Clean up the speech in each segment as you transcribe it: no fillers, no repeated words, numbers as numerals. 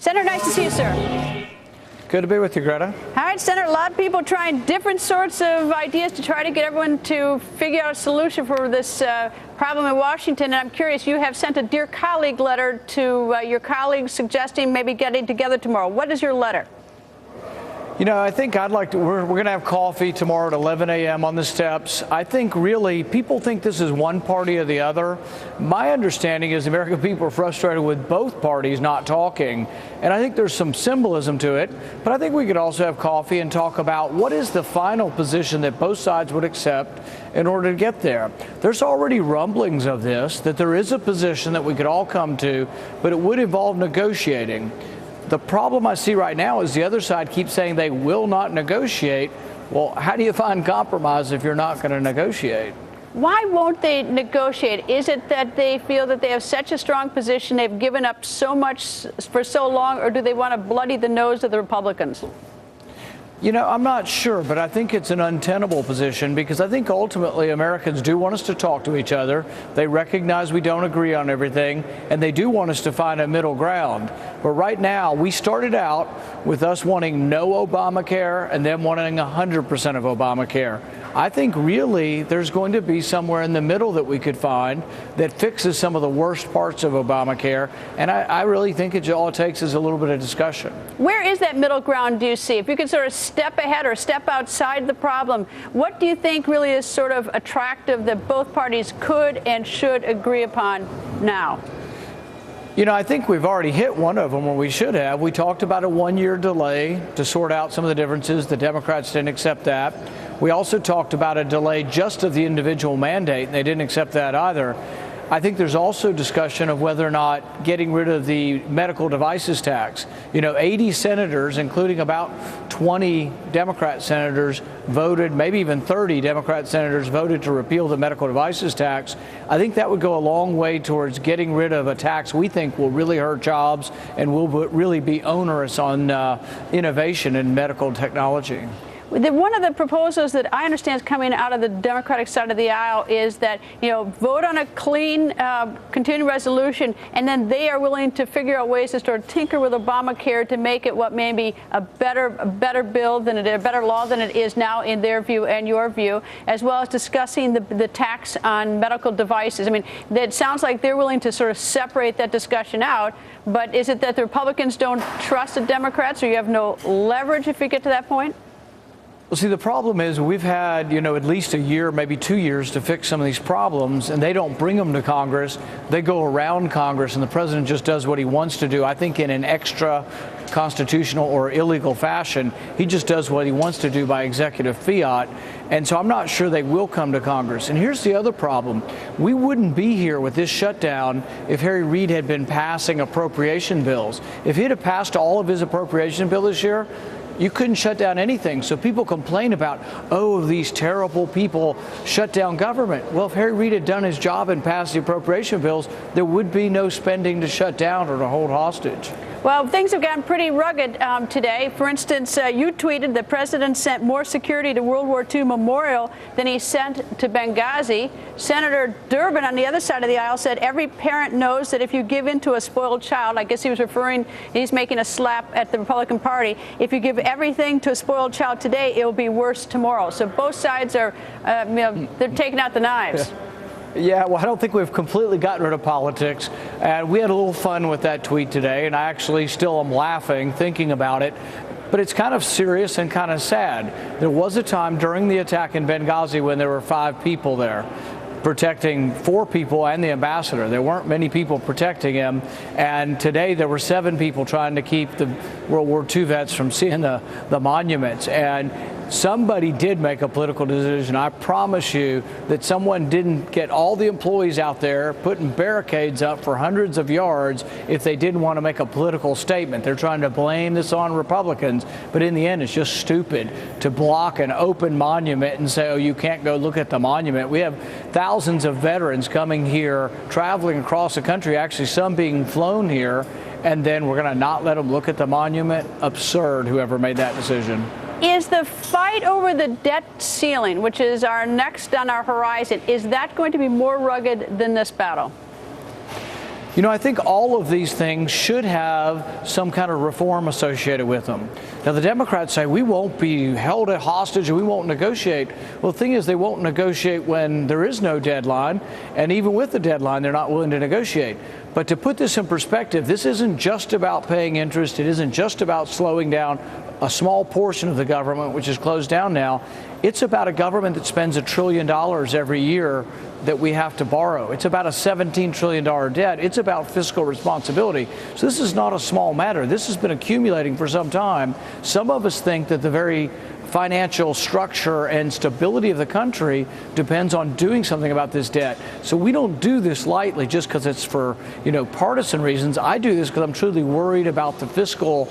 Senator, nice to see you, sir. Good to be with you, Greta. All right, Senator, a lot of people trying different sorts of ideas to try to get everyone to figure out a solution for this problem in Washington. And I'm curious, you have sent a dear colleague letter to your colleagues suggesting maybe getting together tomorrow. What is your letter? You know, I think I'd like to, we're going to have coffee tomorrow at 11 a.m. on the steps. I think really people think this is one party or the other. My understanding is the American people are frustrated with both parties not talking. And I think there's some symbolism to it. But I think we could also have coffee and talk about what is the final position that both sides would accept in order to get there. There's already rumblings of this, that there is a position that we could all come to, but it would involve negotiating. The problem I see right now is the other side keeps saying they will not negotiate. Well, how do you find compromise if you're not going to negotiate? Why won't they negotiate? Is it that they feel that they have such a strong position, they've given up so much for so long, or do they want to bloody the nose of the Republicans? You know, I'm not sure, but I think it's an untenable position because I think ultimately Americans do want us to talk to each other. They recognize we don't agree on everything, and they do want us to find a middle ground. But right now, we started out with us wanting no Obamacare and then wanting 100% of Obamacare. I think really there's going to be somewhere in the middle that we could find that fixes some of the worst parts of Obamacare. And I really think all it takes is a little bit of discussion. Where is that middle ground, do you see? If you could sort of step ahead or step outside the problem, what do you think really is sort of attractive that both parties could and should agree upon now? You know, I think we've already hit one of them where we should have. We talked about a one-year delay to sort out some of the differences. The Democrats didn't accept that. We also talked about a delay just of the individual mandate, and they didn't accept that either. I think there's also discussion of whether or not getting rid of the medical devices tax. You know, 80 senators, including about 20 Democrat senators, voted, maybe even 30 Democrat senators voted to repeal the medical devices tax. I think that would go a long way towards getting rid of a tax we think will really hurt jobs and will really be onerous on innovation in medical technology. One of the proposals that I understand is coming out of the Democratic side of the aisle is that, vote on a clean continuing resolution, and then they are willing to figure out ways to sort of tinker with Obamacare to make it what may be a better bill than it is, a better law than it is now in their view and your view, as well as discussing the tax on medical devices. I mean, it sounds like they're willing to sort of separate that discussion out, but is it that the Republicans don't trust the Democrats, or you have no leverage if you get to that point? Well, see, the problem is we've had, at least a year, maybe 2 years to fix some of these problems, and they don't bring them to Congress. They go around Congress, and the president just does what he wants to do. I think in an extra constitutional or illegal fashion, he just does what he wants to do by executive fiat. And so I'm not sure they will come to Congress. And here's the other problem. We wouldn't be here with this shutdown if Harry Reid had been passing appropriation bills. If he'd have passed all of his appropriation bill this year, you couldn't shut down anything. So people complain about, these terrible people shut down government. Well, if Harry Reid had done his job and passed the appropriation bills, there would be no spending to shut down or to hold hostage. Well, things have gotten pretty rugged today. For instance, you tweeted the president sent more security to World War II Memorial than he sent to Benghazi. Senator Durbin on the other side of the aisle said every parent knows that if you give in to a spoiled child, I guess he's making a slap at the Republican Party. If you give everything to a spoiled child today, it will be worse tomorrow. So both sides are, they're taking out the knives. Yeah, well, I don't think we've completely gotten rid of politics. And we had a little fun with that tweet today, and I actually still am laughing thinking about it. But it's kind of serious and kind of sad. There was a time during the attack in Benghazi when there were 5 people there protecting 4 people and the ambassador. There weren't many people protecting him. And today there were 7 people trying to keep the World War II vets from seeing the monuments. And somebody did make a political decision. I promise you that someone didn't get all the employees out there putting barricades up for hundreds of yards if they didn't want to make a political statement. They're trying to blame this on Republicans, but in the end, it's just stupid to block an open monument and say, you can't go look at the monument. We have thousands of veterans coming here, traveling across the country, actually some being flown here, and then we're going to not let them look at the monument? Absurd, whoever made that decision. Is the fight over the debt ceiling, which is our next on our horizon, is that going to be more rugged than this battle? You know, I think all of these things should have some kind of reform associated with them. Now, the Democrats say we won't be held at hostage and we won't negotiate. Well, the thing is, they won't negotiate when there is no deadline, and even with the deadline, they're not willing to negotiate. But to put this in perspective, this isn't just about paying interest. It isn't just about slowing down a small portion of the government, which is closed down now. It's about a government that spends $1 trillion every year that we have to borrow. It's about a $17 trillion debt. It's about fiscal responsibility. So this is not a small matter. This has been accumulating for some time. Some of us think that the very financial structure and stability of the country depends on doing something about this debt. So we don't do this lightly just because it's for, partisan reasons. I do this because I'm truly worried about the fiscal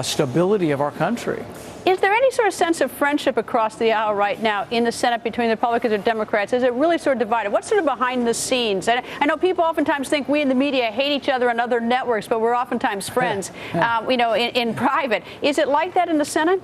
stability of our country. Is there any sort of sense of friendship across the aisle right now in the Senate between the Republicans and Democrats? Is it really sort of divided? What's sort of behind the scenes? I know people oftentimes think we in the media hate each other on other networks, but we're oftentimes friends, in private. Is it like that in the Senate?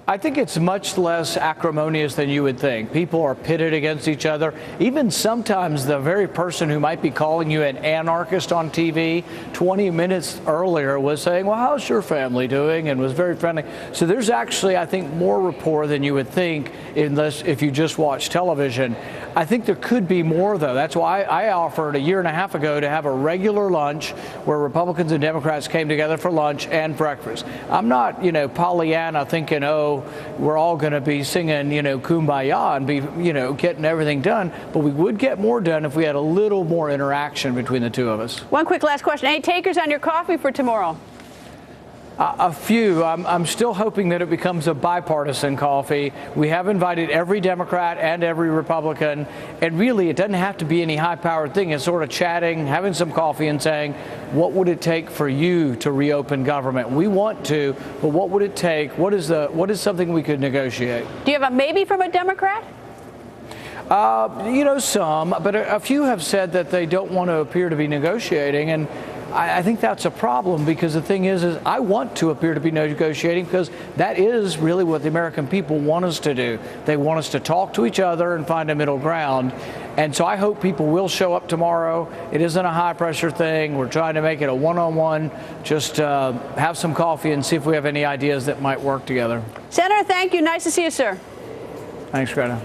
I think it's much less acrimonious than you would think. People are pitted against each other. Even sometimes the very person who might be calling you an anarchist on TV 20 minutes earlier was saying, well, how's your family doing? And was very friendly. So there's actually, I think, more rapport than you would think if you just watch television. I think there could be more, though. That's why I offered a year and a half ago to have a regular lunch where Republicans and Democrats came together for lunch and breakfast. I'm not, Pollyanna thinking, we're all going to be singing, Kumbaya and be, getting everything done. But we would get more done if we had a little more interaction between the two of us. One quick last question. Any takers on your coffee for tomorrow? A few. I'm still hoping that it becomes a bipartisan coffee. We have invited every Democrat and every Republican, and really it doesn't have to be any high-powered thing. It's sort of chatting, having some coffee and saying, what would it take for you to reopen government? We want to, but what would it take? What is something we could negotiate? Do you have a maybe from a Democrat? Some, but a few have said that they don't want to appear to be negotiating, and I think that's a problem, because the thing is I want to appear to be negotiating, because that is really what the American people want us to do. They want us to talk to each other and find a middle ground. And so I hope people will show up tomorrow. It isn't a high-pressure thing. We're trying to make it a one-on-one, just have some coffee and see if we have any ideas that might work together. Senator, thank you. Nice to see you, sir. Thanks, Greta.